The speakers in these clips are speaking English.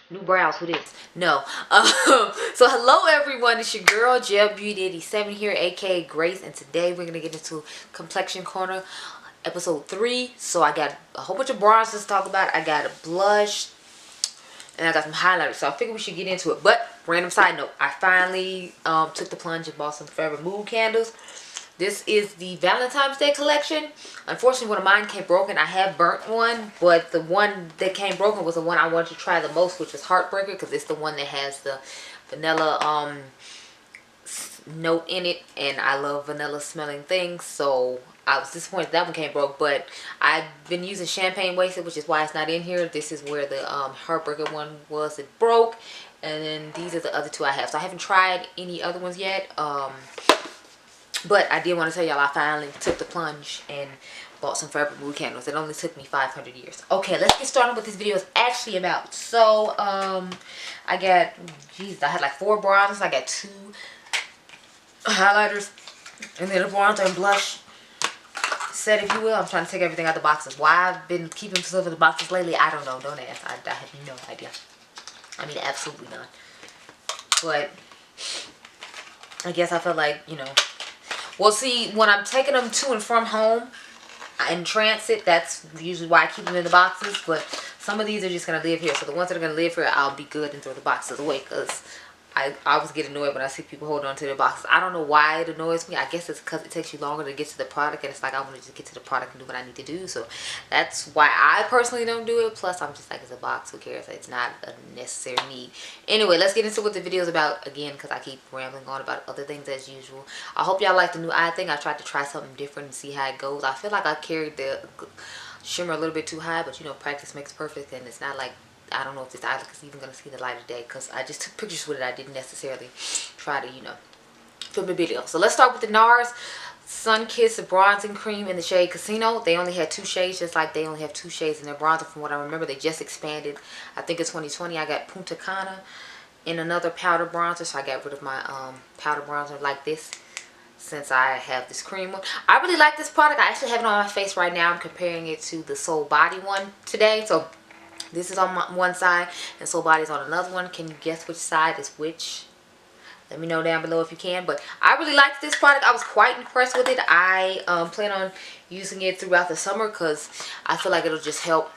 New brows, who this? No. So hello everyone, it's your girl Gel Beauty 87 here, aka Grace, and today we're gonna get into Complexion Corner, episode 3. So I got a whole bunch of bronzers to talk about. I got a blush, and I got some highlighters. So I figured we should get into it. But random side note, I finally took the plunge and bought some Forever Mood candles. This is the Valentine's Day collection. Unfortunately, one of mine came broken. I have burnt one, but the one that came broken was the one I wanted to try the most, which was Heartbreaker, because it's the one that has the vanilla note in it, and I love vanilla smelling things. So I was disappointed that one came broke, but I've been using Champagne Wasted, which is why it's not in here. This is where the Heartbreaker one was. It broke, and then these are the other two I have. So I haven't tried any other ones yet. But I did want to tell y'all I finally took the plunge and bought some Forever Mood candles. It only took me 500 years. Okay, let's get started with this video is actually about. So, I got, geez, I had like 4 bronzers. I got 2 highlighters, and then a bronzer and blush set, if you will. I'm trying to take everything out of the boxes. Why I've been keeping stuff in the boxes lately, I don't know. Don't ask. I have no idea. I mean, absolutely none. But I guess I felt like, you know. Well, see, when I'm taking them to and from home in transit, that's usually why I keep them in the boxes. But some of these are just going to live here. So the ones that are going to live here, I'll be good and throw the boxes away. Because I always get annoyed when I see people holding on to their boxes. I don't know why it annoys me. I guess it's because it takes you longer to get to the product. And it's like I want to just get to the product and do what I need to do. So that's why I personally don't do it. Plus, I'm just like, it's a box. Who cares? It's not a necessary need. Anyway, let's get into what the video is about again, because I keep rambling on about other things as usual. I hope y'all like the new eye thing. I tried to try something different and see how it goes. I feel like I carried the shimmer a little bit too high, but you know, practice makes perfect. And it's not like, I don't know if this eye look is even going to see the light of day, because I just took pictures with it. I didn't necessarily try to, you know, film a video. So let's start with the NARS Sun Kiss Bronzing Cream in the shade Casino. They only had 2 shades, just like they only have 2 shades in their bronzer. From what I remember, they just expanded. I think in 2020, I got Punta Cana in another powder bronzer, so I got rid of my powder bronzer like this, since I have this cream one. I really like this product. I actually have it on my face right now. I'm comparing it to the Soul Body one today. So this is on one side and Soul Body's on another one. Can you guess which side is which? Let me know down below if you can. But I really liked this product. I was quite impressed with it. I plan on using it throughout the summer, because I feel like it'll just help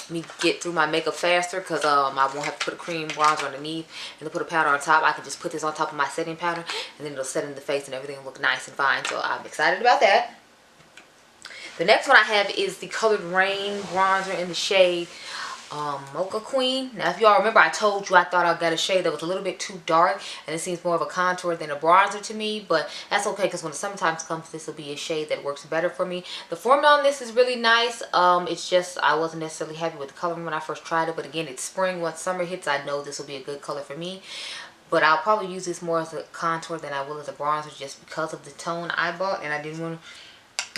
me get through my makeup faster, because I won't have to put a cream bronzer underneath and to put a powder on top. I can just put this on top of my setting powder, and then it'll set in the face and everything will look nice and fine. So I'm excited about that. The next one I have is the Colored Rain bronzer in the shade Mocha Queen. Now, if y'all remember, I told you I thought I got a shade that was a little bit too dark, and it seems more of a contour than a bronzer to me, but that's okay, because when the summertime comes, this will be a shade that works better for me. The formula on this is really nice. It's just I wasn't necessarily happy with the coloring when I first tried it, but again, it's spring. Once summer hits, I know this will be a good color for me. But I'll probably use this more as a contour than I will as a bronzer, just because of the tone I bought, and I didn't want to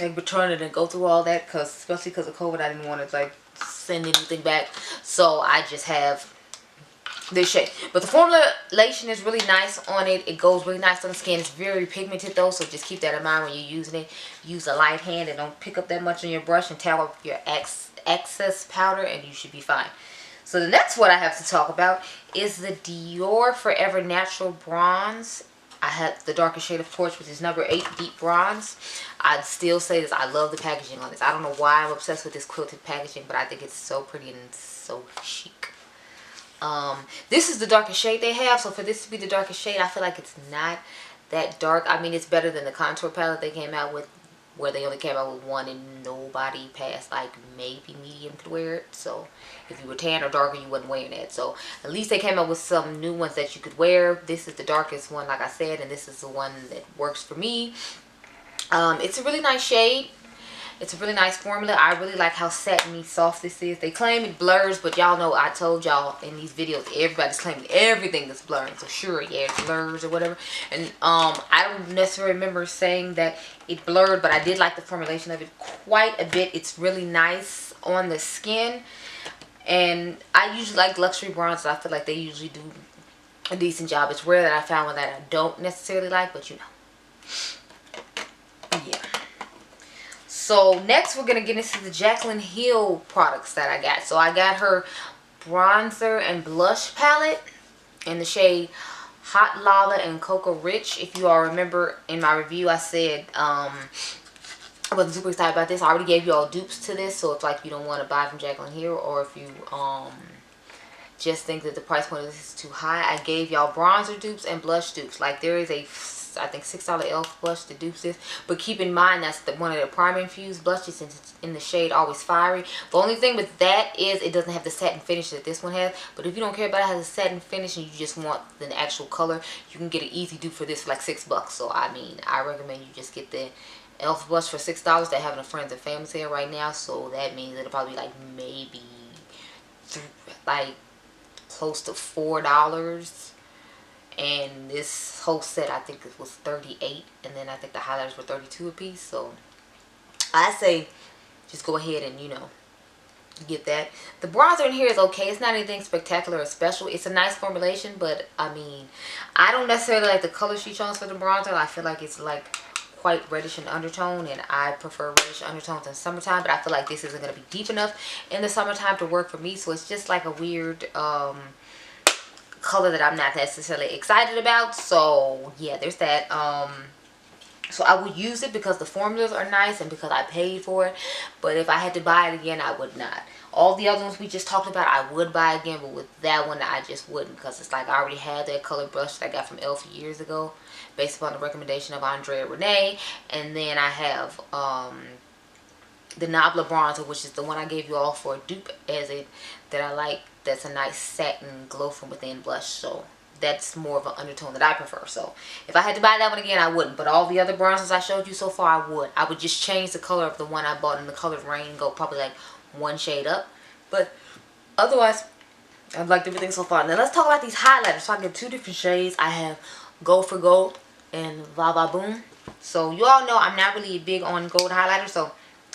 like return it and go through all that, because especially because of COVID, I didn't want to like send anything back. So I just have this shade. But the formulation is really nice on it. It goes really nice on the skin. It's very pigmented though, so just keep that in mind when you're using it. Use a light hand and don't pick up that much on your brush, and towel up your excess powder, and you should be fine. So the next one I have to talk about is the Dior Forever Natural Bronze. I have the darkest shade of Torch, which is number 8 Deep Bronze. I'd still say this. I love the packaging on this. I don't know why I'm obsessed with this quilted packaging, but I think it's so pretty and so chic. This is the darkest shade they have. So for this to be the darkest shade, I feel like it's not that dark. I mean, it's better than the contour palette they came out with, where they only came out with one and nobody past like maybe medium could wear it. So if you were tan or darker, you wasn't wearing that. So at least they came out with some new ones that you could wear. This is the darkest one, like I said, and this is the one that works for me. It's a really nice shade. It's a really nice formula. I really like how satiny soft this is. They claim it blurs, but y'all know I told y'all in these videos, everybody's claiming everything is blurring. So sure, yeah, it blurs or whatever. And I don't necessarily remember saying that it blurred, but I did like the formulation of it quite a bit. It's really nice on the skin. And I usually like luxury bronzers. I feel like they usually do a decent job. It's rare that I found one that I don't necessarily like, but you know. Yeah. So next we're going to get into the Jaclyn Hill products that I got. So I got her bronzer and blush palette in the shade Hot Lava and Cocoa Rich. If you all remember in my review, I said I wasn't super excited about this. I already gave you all dupes to this, so if like you don't want to buy from Jaclyn Hill, or if you just think that the price point of this is too high, I gave y'all bronzer dupes and blush dupes. Like there is a, I think $6 e.l.f. blush that dupes this, but keep in mind that's one of the primer infused blushes in the shade Always Fiery. The only thing with that is it doesn't have the satin finish that this one has, but if you don't care about it has a satin finish and you just want the actual color, you can get an easy dupe for this for like $6. So I mean, I recommend you just get the e.l.f. blush for $6. They're having a friends and family sale right now, so that means it'll probably be like maybe like close to $4. And this whole set I think it was $38, and then I think the highlighters were $32 a piece. So I say just go ahead and, you know, get that. The bronzer in here is okay. It's not anything spectacular or special. It's a nice formulation, but I mean, I don't necessarily like the color she chose for the bronzer. I feel like it's like quite reddish in undertone, and I prefer reddish undertones in summertime, but I feel like this isn't going to be deep enough in the summertime to work for me. So it's just like a weird color that I'm not necessarily excited about. So yeah, there's that. So I would use it because the formulas are nice and because I paid for it, but if I had to buy it again, I would not. All the other ones we just talked about I would buy again, but with that one I just wouldn't, because it's like I already had that color brush that I got from e.l.f. years ago based upon the recommendation of Andrea Renee. And then I have the Nabla bronzer, which is the one I gave you all for a dupe as it, that I like. That's a nice satin glow from within blush, so that's more of an undertone that I prefer. So if I had to buy that one again, I wouldn't, but all the other bronzers I showed you so far, I would just change the color of the one I bought in the color Rain, go probably like one shade up, but otherwise I've liked everything so far. Now let's talk about these highlighters. So I get two different shades. I have Gold for Gold and Va Va Boom. So you all know I'm not really big on gold highlighters, so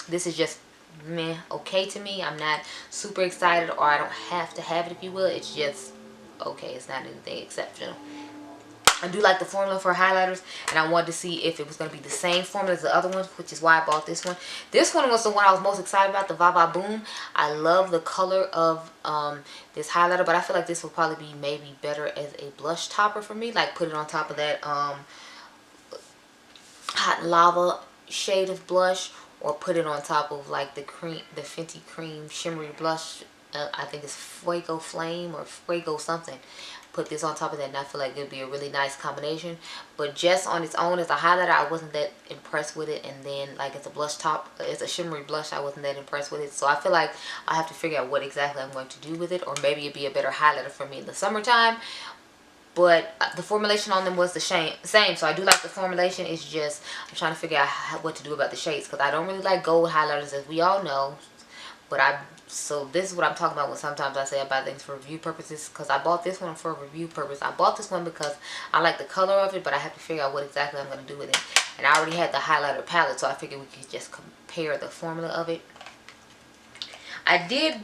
this is just meh, okay to me. I'm not super excited, or I don't have to have it, if you will. It's just okay. It's not anything exceptional. I do like the formula for highlighters, and I wanted to see if it was going to be the same formula as the other ones, which is why I bought this one. This one was the one I was most excited about, the Va Va Boom. I love the color of this highlighter, but I feel like this will probably be maybe better as a blush topper for me. Like put it on top of that Hot Lava shade of blush, or put it on top of like the Fenty Cream shimmery blush. I think it's Fuego Flame or Fuego something. Put this on top of that, and I feel like it would be a really nice combination. But just on its own as a highlighter, I wasn't that impressed with it. And then like as a blush top, as a shimmery blush, I wasn't that impressed with it. So I feel like I have to figure out what exactly I'm going to do with it, or maybe it'd be a better highlighter for me in the summertime. But the formulation on them was the same. So I do like the formulation. It's just I'm trying to figure out what to do about the shades, because I don't really like gold highlighters, as we all know. But so this is what I'm talking about when sometimes I say I buy things for review purposes, because I bought this one for a review purpose. I bought this one because I like the color of it, but I have to figure out what exactly I'm going to do with it. And I already had the highlighter palette, so I figured we could just compare the formula of it. I did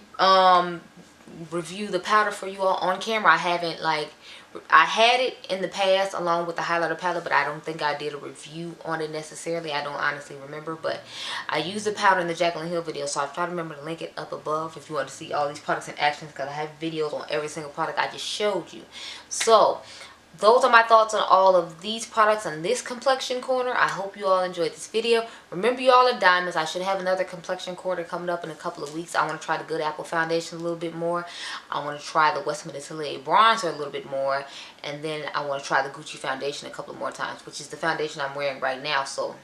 review the powder for you all on camera. I haven't I had it in the past along with the highlighter palette, but I don't think I did a review on it necessarily. I don't honestly remember, but I used the powder in the Jaclyn Hill video, so I'll try to remember to link it up above if you want to see all these products in action, because I have videos on every single product I just showed you. So those are my thoughts on all of these products on this Complexion Corner. I hope you all enjoyed this video. Remember, you all are diamonds. I should have another Complexion Corner coming up in a couple of weeks. I want to try the Good Apple Foundation a little bit more. I want to try the Westman Atelier Bronzer a little bit more. And then I want to try the Gucci Foundation a couple more times, which is the foundation I'm wearing right now. So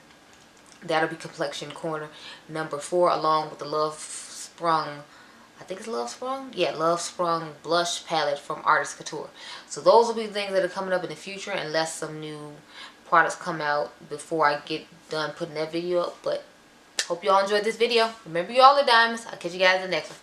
that'll be Complexion Corner number 4, along with the Love Sprung, I think it's Love Sprung? Yeah, Love Sprung blush palette from Artist Couture. So those will be things that are coming up in the future, unless some new products come out before I get done putting that video up. But hope you all enjoyed this video. Remember, you all are diamonds. I'll catch you guys in the next one.